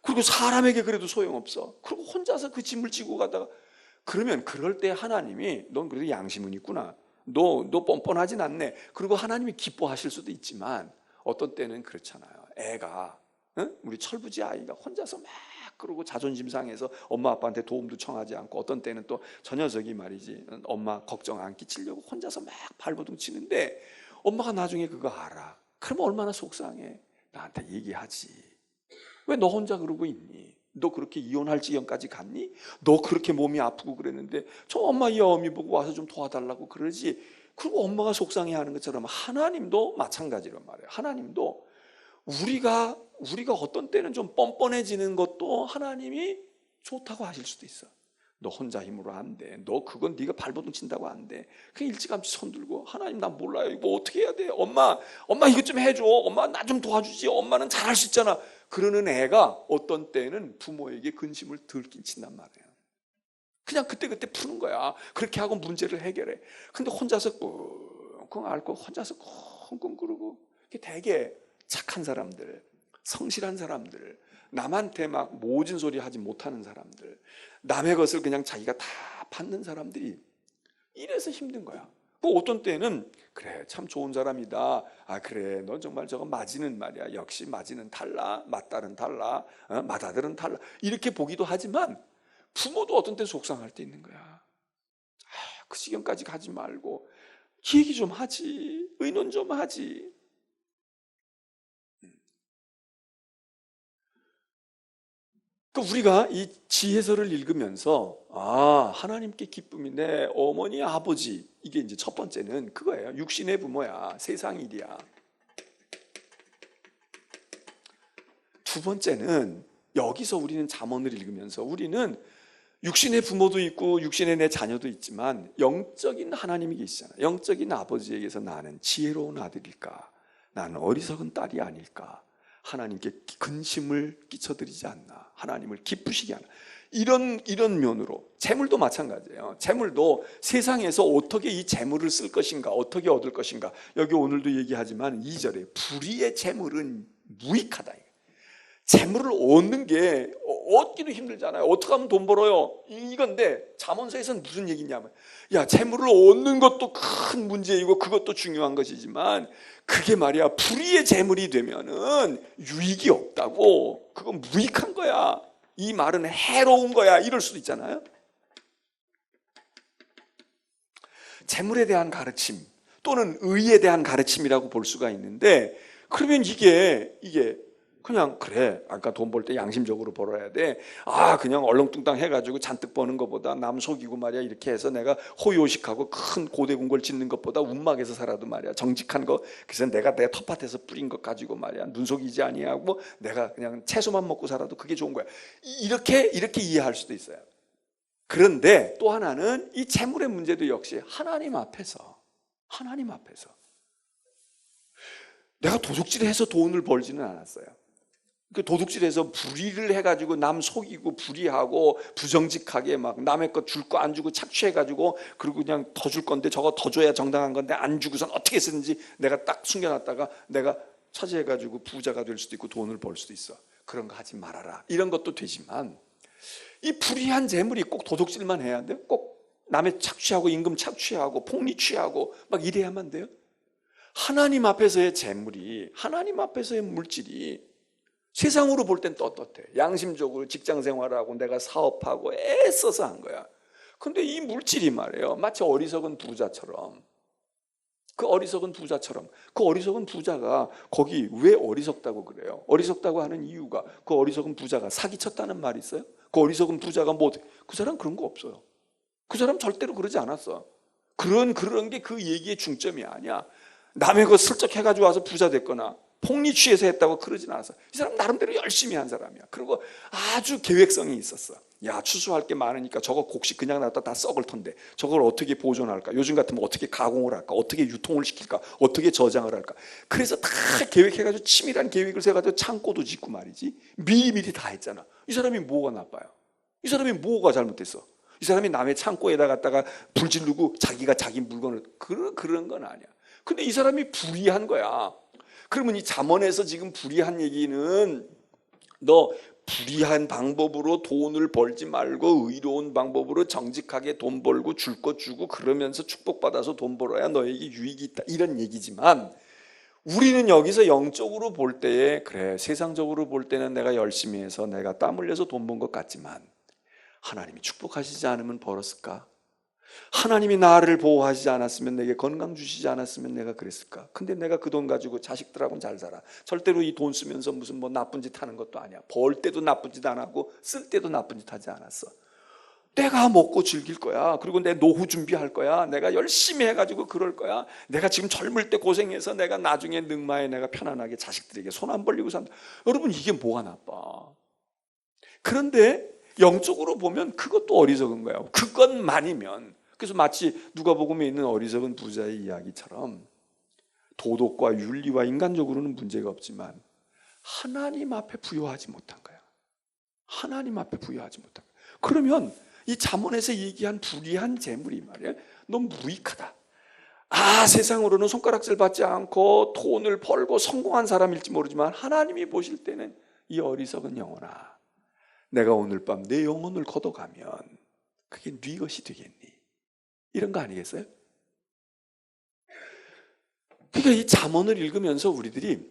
[SPEAKER 1] 그리고 사람에게 그래도 소용없어. 그리고 혼자서 그 짐을 지고 가다가, 그러면 그럴 때 하나님이 넌 그래도 양심은 있구나, 너 뻔뻔하진 않네, 그리고 하나님이 기뻐하실 수도 있지만 어떤 때는 그렇잖아요. 애가 우리 철부지 아이가 혼자서 막 그러고 자존심 상해서 엄마 아빠한테 도움도 청하지 않고, 어떤 때는 또 저 녀석이 말이지 엄마 걱정 안 끼치려고 혼자서 막 발버둥 치는데 엄마가 나중에 그거 알아. 그러면 얼마나 속상해. 나한테 얘기하지. 왜 너 혼자 그러고 있니? 너 그렇게 이혼할 지경까지 갔니? 너 그렇게 몸이 아프고 그랬는데 저 엄마 이 어미 보고 와서 좀 도와달라고 그러지. 그리고 엄마가 속상해하는 것처럼 하나님도 마찬가지란 말이에요. 하나님도 우리가 어떤 때는 좀 뻔뻔해지는 것도 하나님이 좋다고 하실 수도 있어. 너 혼자 힘으로 안 돼. 너 그건 네가 발버둥 친다고 안 돼. 그냥 일찌감치 손 들고 하나님 나 몰라요. 이거 어떻게 해야 돼? 엄마 이것 좀 해줘. 엄마 나 좀 도와주지. 엄마는 잘할 수 있잖아. 그러는 애가 어떤 때는 부모에게 근심을 덜 끼친단 말이에요. 그냥 그때그때 푸는 거야. 그렇게 하고 문제를 해결해. 근데 혼자서 끙끙 앓고 혼자서 끙끙 끓고, 되게 착한 사람들, 성실한 사람들, 남한테 막 모진 소리 하지 못하는 사람들, 남의 것을 그냥 자기가 다 받는 사람들이 이래서 힘든 거야. 어떤 때는 그래 참 좋은 사람이다. 아 그래 너 정말 저거 맞이는 말이야. 역시 맞이는 달라. 맞딸은 달라. 맏아들은 달라. 이렇게 보기도 하지만 부모도 어떤 때 속상할 때 있는 거야. 그 지경까지 가지 말고 얘기 좀 하지. 의논 좀 하지. 우리가 이 지혜서를 읽으면서 하나님께 기쁨이 내 어머니 아버지, 이게 이제 첫 번째는 그거예요. 육신의 부모야. 세상 일이야. 두 번째는 여기서 우리는 잠언을 읽으면서 우리는 육신의 부모도 있고 육신의 내 자녀도 있지만 영적인 하나님이 계시잖아. 영적인 아버지에게서 나는 지혜로운 아들일까? 나는 어리석은 딸이 아닐까? 하나님께 근심을 끼쳐드리지 않나? 하나님을 기쁘시게 하나? 이런 면으로 재물도 마찬가지예요. 재물도 세상에서 어떻게 이 재물을 쓸 것인가, 어떻게 얻을 것인가. 여기 오늘도 얘기하지만 2절에 불의의 재물은 무익하다. 재물을 얻는 게 얻기도 힘들잖아요. 어떻게 하면 돈 벌어요? 이건데 잠언서에서는 무슨 얘기냐면, 야, 재물을 얻는 것도 큰 문제이고 그것도 중요한 것이지만 그게 말이야, 불의의 재물이 되면은 유익이 없다고. 그건 무익한 거야. 이 말은 해로운 거야. 이럴 수도 있잖아요. 재물에 대한 가르침 또는 의에 대한 가르침이라고 볼 수가 있는데, 그러면 이게 그냥 그래, 아까 돈 벌 때 양심적으로 벌어야 돼. 그냥 얼렁뚱땅 해가지고 잔뜩 버는 것보다 남 속이고 말이야 이렇게 해서 내가 호요식하고 큰 고대궁궐 짓는 것보다 운막에서 살아도 말이야 정직한 거, 그래서 내가 내 텃밭에서 뿌린 것 가지고 말이야 눈 속이지 아니하고 내가 그냥 채소만 먹고 살아도 그게 좋은 거야. 이렇게 이해할 수도 있어요. 그런데 또 하나는 이 재물의 문제도 역시 하나님 앞에서 내가 도둑질해서 돈을 벌지는 않았어요. 그 도둑질해서 불의를 해가지고 남 속이고 불의하고 부정직하게 막 남의 것 줄 거 안 주고 착취해가지고, 그리고 그냥 더 줄 건데 저거 더 줘야 정당한 건데 안 주고선 어떻게 쓰는지 내가 딱 숨겨놨다가 내가 차지해가지고 부자가 될 수도 있고 돈을 벌 수도 있어. 그런 거 하지 말아라. 이런 것도 되지만 이 불의한 재물이 꼭 도둑질만 해야 돼요? 꼭 남의 착취하고 임금 착취하고 폭리 취하고 막 이래야만 돼요? 하나님 앞에서의 재물이, 하나님 앞에서의 물질이 세상으로 볼 땐 떳떳해. 양심적으로 직장 생활하고 내가 사업하고 애써서 한 거야. 근데 이 물질이 말이에요, 마치 어리석은 부자처럼, 그 어리석은 부자가 거기 왜 어리석다고 그래요? 어리석다고 하는 이유가, 그 어리석은 부자가 사기쳤다는 말이 있어요? 그 어리석은 부자가 그 사람 그런 거 없어요. 그 사람 절대로 그러지 않았어. 그런 게 그 얘기의 중점이 아니야. 남의 거 슬쩍 해가지고 와서 부자 됐거나 폭리 취해서 했다고 그러진 않았어. 이 사람 나름대로 열심히 한 사람이야. 그리고 아주 계획성이 있었어. 야, 추수할 게 많으니까 저거 곡식 그냥 놔뒀다 다 썩을 텐데 저걸 어떻게 보존할까? 요즘 같으면 어떻게 가공을 할까? 어떻게 유통을 시킬까? 어떻게 저장을 할까? 그래서 다 계획해가지고 치밀한 계획을 세가지고 창고도 짓고 말이지, 미리미리 다 했잖아. 이 사람이 뭐가 나빠요? 이 사람이 뭐가 잘못됐어? 이 사람이 남의 창고에다 갖다가 불 지르고 자기가 자기 물건을, 그런 건 아니야. 근데 이 사람이 불의한 거야. 그러면 이 잠언에서 지금 불의한 얘기는, 너 불의한 방법으로 돈을 벌지 말고 의로운 방법으로 정직하게 돈 벌고 줄 거 주고 그러면서 축복받아서 돈 벌어야 너에게 유익이 있다, 이런 얘기지만, 우리는 여기서 영적으로 볼 때에, 그래, 세상적으로 볼 때는 내가 열심히 해서 내가 땀 흘려서 돈 번 것 같지만 하나님이 축복하시지 않으면 벌었을까? 하나님이 나를 보호하시지 않았으면, 내게 건강 주시지 않았으면 내가 그랬을까? 근데 내가 그 돈 가지고 자식들하고는 잘 살아. 절대로 이 돈 쓰면서 무슨 나쁜 짓 하는 것도 아니야. 벌 때도 나쁜 짓 안 하고 쓸 때도 나쁜 짓 하지 않았어. 내가 먹고 즐길 거야. 그리고 내 노후 준비할 거야. 내가 열심히 해가지고 그럴 거야. 내가 지금 젊을 때 고생해서 내가 나중에 늙마에 내가 편안하게 자식들에게 손 안 벌리고 산다. 여러분, 이게 뭐가 나빠? 그런데 영적으로 보면 그것도 어리석은 거예요. 그것만이면. 그래서 마치 누가복음에 있는 어리석은 부자의 이야기처럼 도덕과 윤리와 인간적으로는 문제가 없지만 하나님 앞에 부여하지 못한 거야. 하나님 앞에 부여하지 못한 거야. 그러면 이 잠언에서 얘기한 불의한 재물이 말이야, 너무 무익하다. 세상으로는 손가락질 받지 않고 돈을 벌고 성공한 사람일지 모르지만 하나님이 보실 때는 이 어리석은 영혼아, 내가 오늘 밤 내 영혼을 걷어가면 그게 네 것이 되겠니? 이런 거 아니겠어요? 그러니까 이 잠언을 읽으면서 우리들이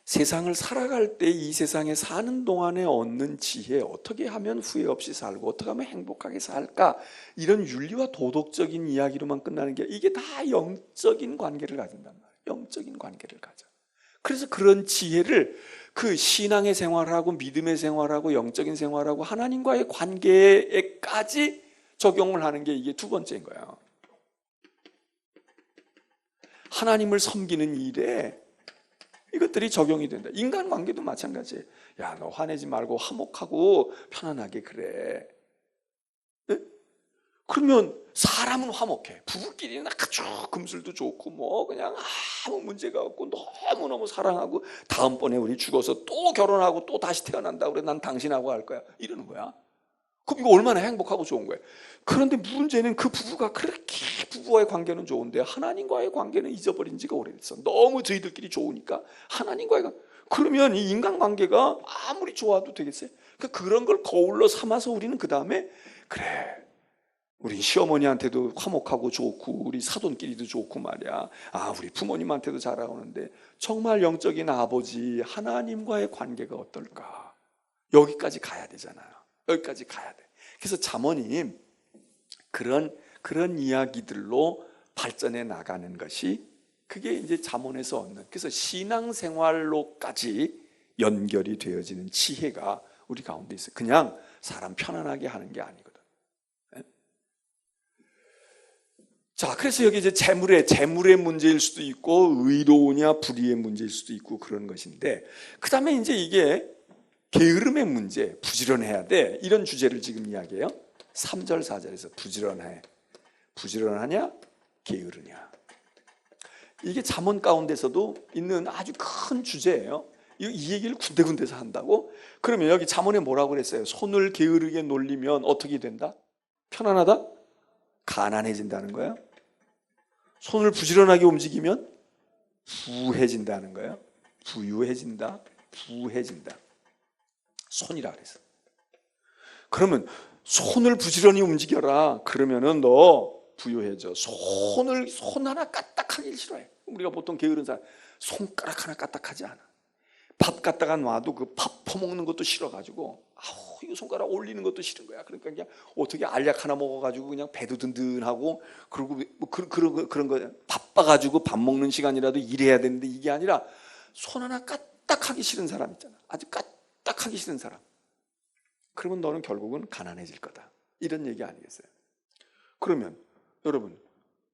[SPEAKER 1] 세상을 살아갈 때 이 세상에 사는 동안에 얻는 지혜, 어떻게 하면 후회 없이 살고 어떻게 하면 행복하게 살까, 이런 윤리와 도덕적인 이야기로만 끝나는 게, 이게 다 영적인 관계를 가진단 말이에요. 영적인 관계를 가져. 그래서 그런 지혜를 그 신앙의 생활하고 믿음의 생활하고 영적인 생활하고 하나님과의 관계에까지 적용을 하는 게 이게 두 번째인 거예요. 하나님을 섬기는 일에 이것들이 적용이 된다. 인간관계도 마찬가지예요. 야, 너 화내지 말고 화목하고 편안하게 그래. 네? 그러면 사람은 화목해. 부부끼리는 아주 금슬도 좋고 그냥 아무 문제가 없고 너무너무 사랑하고, 다음번에 우리 죽어서 또 결혼하고 또 다시 태어난다 그래, 난 당신하고 할 거야, 이러는 거야. 그럼 이거 얼마나 행복하고 좋은 거예요. 그런데 문제는 그 부부가 그렇게 부부와의 관계는 좋은데 하나님과의 관계는 잊어버린 지가 오래됐어. 너무 저희들끼리 좋으니까 하나님과의 관계. 그러면 이 인간관계가 아무리 좋아도 되겠어요? 그런 걸 거울로 삼아서 우리는 그 다음에 그래, 우리 시어머니한테도 화목하고 좋고 우리 사돈끼리도 좋고 말이야. 우리 부모님한테도 잘하는데 정말 영적인 아버지 하나님과의 관계가 어떨까? 여기까지 가야 되잖아요. 여기까지 가야 돼. 그래서 잠언이 그런 이야기들로 발전해 나가는 것이 그게 이제 잠언에서 얻는, 그래서 신앙생활로까지 연결이 되어지는 지혜가 우리 가운데 있어요. 그냥 사람 편안하게 하는 게 아니거든. 네? 자, 그래서 여기 이제 재물의 문제일 수도 있고 의로우냐 불의의 문제일 수도 있고 그런 것인데, 그 다음에 이제 이게 게으름의 문제, 부지런해야 돼, 이런 주제를 지금 이야기해요. 3절 4절에서 부지런하냐 게으르냐. 이게 잠언 가운데서도 있는 아주 큰 주제예요. 이 얘기를 군데군데서 한다고? 그러면 여기 잠언에 뭐라고 그랬어요? 손을 게으르게 놀리면 어떻게 된다? 편안하다? 가난해진다는 거예요. 손을 부지런하게 움직이면 부해진다는 거예요. 부유해진다, 부해진다. 손이라 그랬어. 그러면 손을 부지런히 움직여라. 그러면은 너 부유해져. 손 하나 까딱하기 싫어해. 우리가 보통 게으른 사람 손가락 하나 까딱하지 않아. 밥 갖다가 놔도 그 밥 퍼먹는 것도 싫어가지고 이거 손가락 올리는 것도 싫은 거야. 그러니까 그냥 어떻게 알약 하나 먹어가지고 그냥 배도 든든하고, 그리고 뭐 그런 거 바빠가지고 밥 먹는 시간이라도 일해야 되는데 이게 아니라 손 하나 까딱하기 싫은 사람 있잖아. 아주 까딱하기 싫은 사람. 그러면 너는 결국은 가난해질 거다. 이런 얘기 아니겠어요? 그러면 여러분,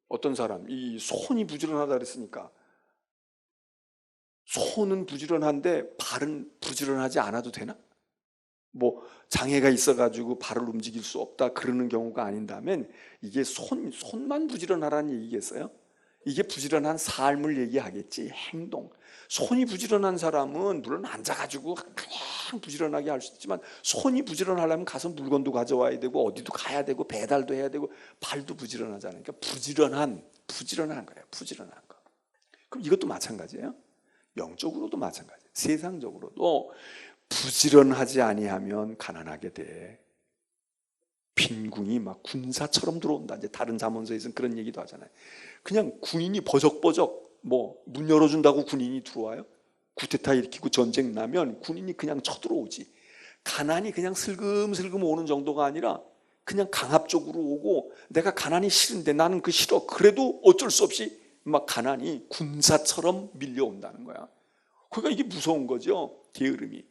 [SPEAKER 1] 어떤 사람 이 손이 부지런하다 그랬으니까 손은 부지런한데 발은 부지런하지 않아도 되나? 뭐 장애가 있어가지고 발을 움직일 수 없다 그러는 경우가 아닌다면 이게 손만 부지런하라는 얘기겠어요? 이게 부지런한 삶을 얘기하겠지. 행동. 손이 부지런한 사람은 물론 앉아가지고 그냥 부지런하게 할 수 있지만, 손이 부지런하려면 가서 물건도 가져와야 되고 어디도 가야 되고 배달도 해야 되고 발도 부지런하잖아요. 그러니까 부지런한 거예요. 부지런한 거. 그럼 이것도 마찬가지예요. 영적으로도 마찬가지예요. 세상적으로도 부지런하지 아니하면 가난하게 돼. 빈궁이 막 군사처럼 들어온다. 이제 다른 잠언서에서는 그런 얘기도 하잖아요. 그냥 군인이 버적버적 문 열어준다고 군인이 들어와요? 쿠데타 일으키고 전쟁 나면 군인이 그냥 쳐들어오지. 가난이 그냥 슬금슬금 오는 정도가 아니라 그냥 강압적으로 오고, 내가 가난이 싫은데 나는 그 싫어. 그래도 어쩔 수 없이 막 가난이 군사처럼 밀려온다는 거야. 그러니까 이게 무서운 거죠. 게으름이.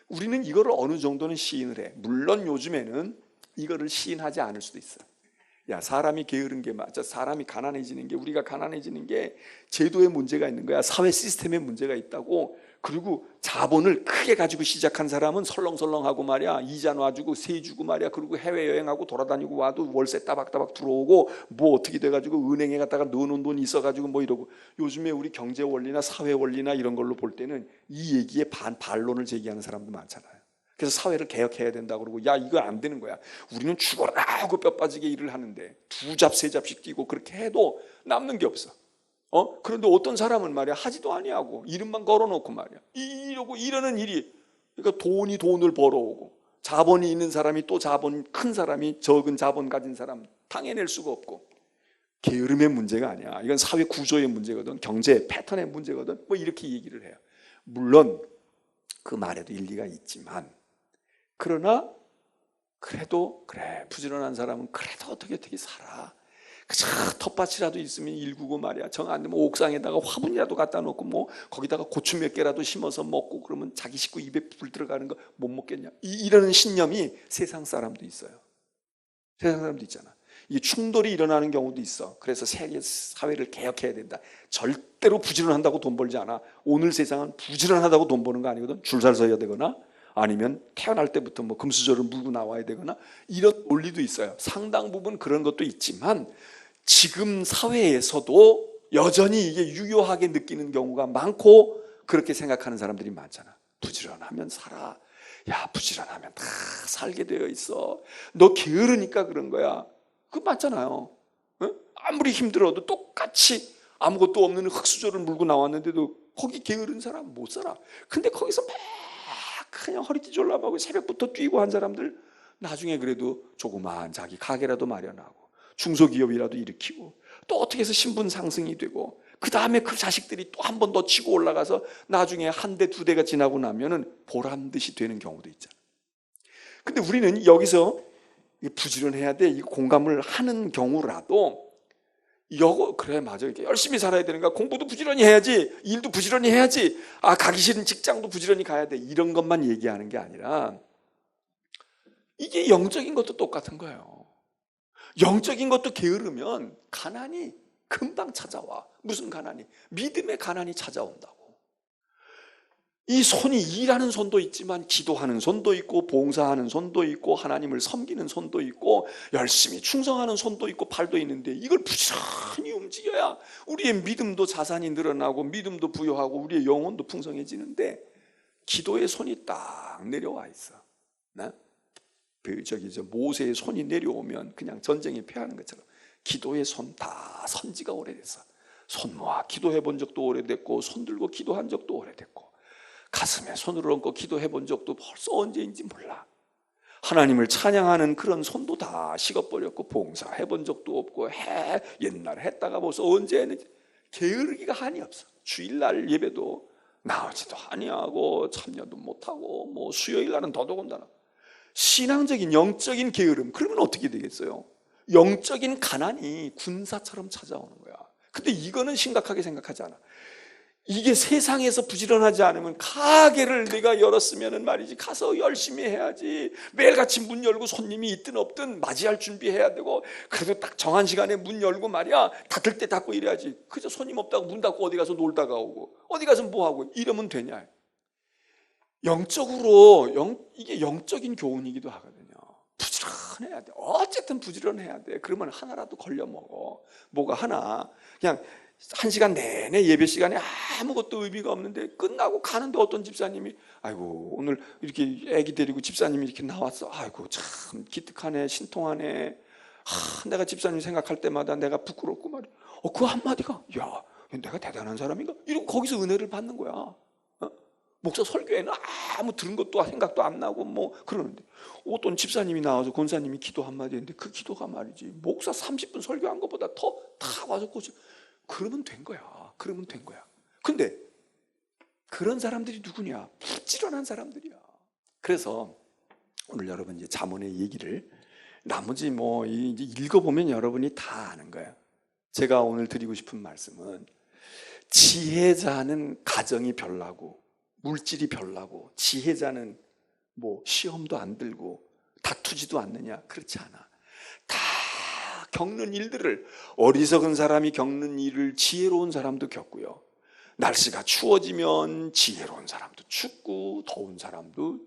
[SPEAKER 1] 우리는 이거를 어느 정도는 시인을 해. 물론 요즘에는 이거를 시인하지 않을 수도 있어. 야, 사람이 게으른 게 맞아. 사람이 가난해지는 게, 우리가 가난해지는 게 제도에 문제가 있는 거야. 사회 시스템에 문제가 있다고. 그리고 자본을 크게 가지고 시작한 사람은 설렁설렁하고 말이야, 이자 놔주고 세 주고 말이야, 그리고 해외여행하고 돌아다니고 와도 월세 따박따박 들어오고 뭐 어떻게 돼가지고 은행에 갔다가 넣어놓은 돈이 있어가지고 뭐 이러고. 요즘에 우리 경제 원리나 사회 원리나 이런 걸로 볼 때는 이 얘기에 반론을 제기하는 사람도 많잖아요. 그래서 사회를 개혁해야 된다 그러고, 야, 이거 안 되는 거야. 우리는 죽어라 하고 뼈 빠지게 일을 하는데 2잡 3잡씩 뛰고 그렇게 해도 남는 게 없어. 그런데 어떤 사람은 말이야, 하지도 아니하고 이름만 걸어놓고 말이야, 이러고 이러는 일이, 그러니까 돈을 벌어오고, 자본이 있는 사람이 또 자본, 큰 사람이 적은 자본 가진 사람 당해낼 수가 없고. 게으름의 문제가 아니야. 이건 사회 구조의 문제거든. 경제 패턴의 문제거든. 뭐 이렇게 얘기를 해요. 물론 그 말에도 일리가 있지만, 그러나 그래도 그래, 부지런한 사람은 그래도 어떻게 살아. 그저 텃밭이라도 있으면 일구고 말이야. 정 안 되면 옥상에다가 화분이라도 갖다 놓고 뭐 거기다가 고추 몇 개라도 심어서 먹고, 그러면 자기 식구 입에 불 들어가는 거 못 먹겠냐. 이러는 신념이 세상 사람도 있어요. 세상 사람도 있잖아. 이 충돌이 일어나는 경우도 있어. 그래서 세계 사회를 개혁해야 된다. 절대로 부지런한다고 돈 벌지 않아. 오늘 세상은 부지런하다고 돈 버는 거 아니거든. 줄살 서야 되거나 아니면 태어날 때부터 뭐 금수저를 물고 나와야 되거나 이런 논리도 있어요. 상당 부분 그런 것도 있지만, 지금 사회에서도 여전히 이게 유효하게 느끼는 경우가 많고, 그렇게 생각하는 사람들이 많잖아. 부지런하면 살아. 야, 부지런하면 다 살게 되어 있어. 너 게으르니까 그런 거야. 그거 맞잖아요. 어? 아무리 힘들어도 똑같이 아무것도 없는 흙수저를 물고 나왔는데도 거기 게으른 사람 못 살아. 근데 거기서 막 그냥 허리띠 졸라매고 새벽부터 뛰고 한 사람들 나중에 그래도 조그마한 자기 가게라도 마련하고 중소기업이라도 일으키고 또 어떻게 해서 신분 상승이 되고 그 다음에 그 자식들이 또 한 번 더 치고 올라가서 나중에 한 대, 두 대가 지나고 나면은 보란듯이 되는 경우도 있잖아. 근데 우리는 여기서 부지런해야 돼. 이 공감을 하는 경우라도 그래, 맞아. 이렇게 열심히 살아야 되는가? 공부도 부지런히 해야지. 일도 부지런히 해야지. 가기 싫은 직장도 부지런히 가야 돼. 이런 것만 얘기하는 게 아니라 이게 영적인 것도 똑같은 거예요. 영적인 것도 게으르면 가난이 금방 찾아와. 무슨 가난이? 믿음의 가난이 찾아온다고. 이 손이 일하는 손도 있지만 기도하는 손도 있고 봉사하는 손도 있고 하나님을 섬기는 손도 있고 열심히 충성하는 손도 있고 팔도 있는데 이걸 부지런히 움직여야 우리의 믿음도 자산이 늘어나고 믿음도 부여하고 우리의 영혼도 풍성해지는데 기도의 손이 딱 내려와 있어. 모세의 손이 내려오면 그냥 전쟁에 패하는 것처럼 기도의 손 다 선지가 오래됐어. 손 모아 기도해 본 적도 오래됐고 손 들고 기도한 적도 오래됐고 가슴에 손을 얹고 기도해 본 적도 벌써 언제인지 몰라. 하나님을 찬양하는 그런 손도 다 식어버렸고 봉사해 본 적도 없고 옛날에 했다가 벌써 언제 했는지 게으르기가 한이 없어. 주일날 예배도 나오지도 아니하고 참여도 못하고 뭐 수요일날은 더더군다나 신앙적인 영적인 게으름. 그러면 어떻게 되겠어요? 영적인 가난이 군사처럼 찾아오는 거야. 근데 이거는 심각하게 생각하지 않아. 이게 세상에서 부지런하지 않으면 가게를 내가 열었으면 말이지 가서 열심히 해야지. 매일같이 문 열고 손님이 있든 없든 맞이할 준비해야 되고 그래도 딱 정한 시간에 문 열고 말이야 닫을 때 닫고 이래야지. 그저 손님 없다고 문 닫고 어디 가서 놀다가 오고 어디 가서 뭐하고 이러면 되냐. 이게 영적인 교훈이기도 하거든요. 부지런해야 돼. 어쨌든 부지런해야 돼. 그러면 하나라도 걸려 먹어. 뭐가 하나. 그냥 1시간 내내 예배 시간에 아무것도 의미가 없는데 끝나고 가는데 어떤 집사님이 아이고 오늘 이렇게 애기 데리고 집사님이 이렇게 나왔어. 아이고 참 기특하네 신통하네. 내가 집사님 생각할 때마다 내가 부끄럽고 말이야. 그 한마디가 야 내가 대단한 사람인가? 이러고 거기서 은혜를 받는 거야. 목사 설교에는 아무 들은 것도 생각도 안 나고 뭐 그러는데 어떤 집사님이 나와서 권사님이 기도 한마디 했는데 그 기도가 말이지 목사 30분 설교한 것보다 더 다 와서 그러면 된 거야. 그러면 된 거야. 근데 그런 사람들이 누구냐? 부지런한 사람들이야. 그래서 오늘 여러분 이제 잠언의 얘기를 나머지 뭐 이제 읽어보면 여러분이 다 아는 거예요. 제가 오늘 드리고 싶은 말씀은 지혜자는 가정이 별나고 물질이 별나고 지혜자는 뭐 시험도 안 들고 다투지도 않느냐? 그렇지 않아. 다 겪는 일들을 어리석은 사람이 겪는 일을 지혜로운 사람도 겪고요. 날씨가 추워지면 지혜로운 사람도 춥고 더운 사람도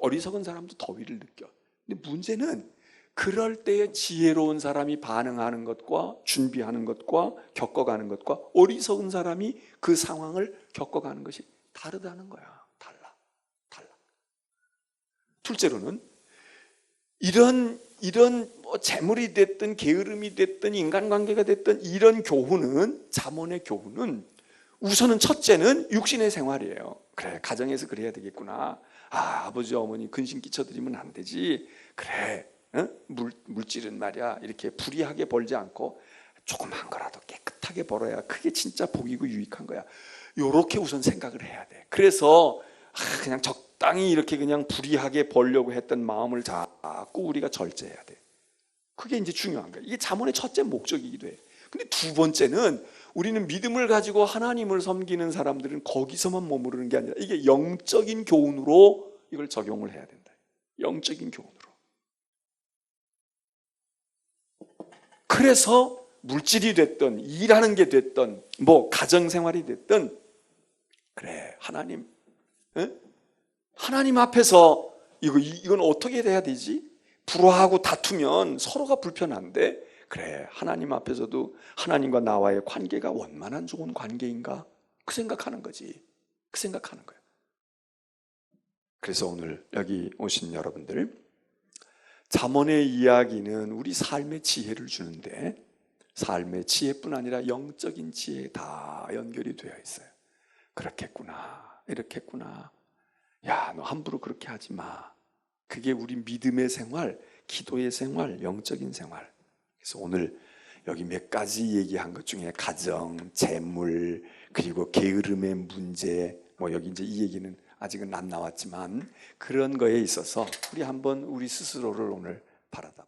[SPEAKER 1] 어리석은 사람도 더위를 느껴. 근데 문제는 그럴 때에 지혜로운 사람이 반응하는 것과 준비하는 것과 겪어가는 것과 어리석은 사람이 그 상황을 겪어가는 것이 다르다는 거야. 달라. 둘째로는 이런 뭐 재물이 됐든 게으름이 됐든 인간관계가 됐든 이런 교훈은 잠언의 교훈은 우선은 첫째는 육신의 생활이에요. 그래 가정에서 그래야 되겠구나. 아버지 어머니 근심 끼쳐드리면 안 되지. 그래 물질은 말이야 이렇게 불이하게 벌지 않고 조그만 거라도 깨끗하게 벌어야 그게 진짜 복이고 유익한 거야. 요렇게 우선 생각을 해야 돼. 그래서 그냥 적당히 이렇게 그냥 불이하게 벌려고 했던 마음을 자꾸 우리가 절제해야 돼. 그게 이제 중요한 거야. 이게 잠언의 첫째 목적이기도 해. 근데 두 번째는 우리는 믿음을 가지고 하나님을 섬기는 사람들은 거기서만 머무르는 게 아니라 이게 영적인 교훈으로 이걸 적용을 해야 된다. 영적인 교훈으로. 그래서 물질이 됐든 일하는 게 됐든 뭐 가정생활이 됐든 그래 하나님 하나님 앞에서 이건 어떻게 돼야 되지? 불화하고 다투면 서로가 불편한데 그래 하나님 앞에서도 하나님과 나와의 관계가 원만한 좋은 관계인가? 그 생각하는 거지. 그 생각하는 거야. 그래서 오늘 여기 오신 여러분들, 잠언의 이야기는 우리 삶의 지혜를 주는데 삶의 지혜뿐 아니라 영적인 지혜에 다 연결이 되어 있어요. 그렇겠구나, 이렇겠구나. 야, 너 함부로 그렇게 하지 마. 그게 우리 믿음의 생활, 기도의 생활, 영적인 생활. 그래서 오늘 여기 몇 가지 얘기한 것 중에 가정, 재물, 그리고 게으름의 문제, 뭐 여기 이제 이 얘기는 아직은 안 나왔지만 그런 거에 있어서 우리 한번 우리 스스로를 오늘 바라다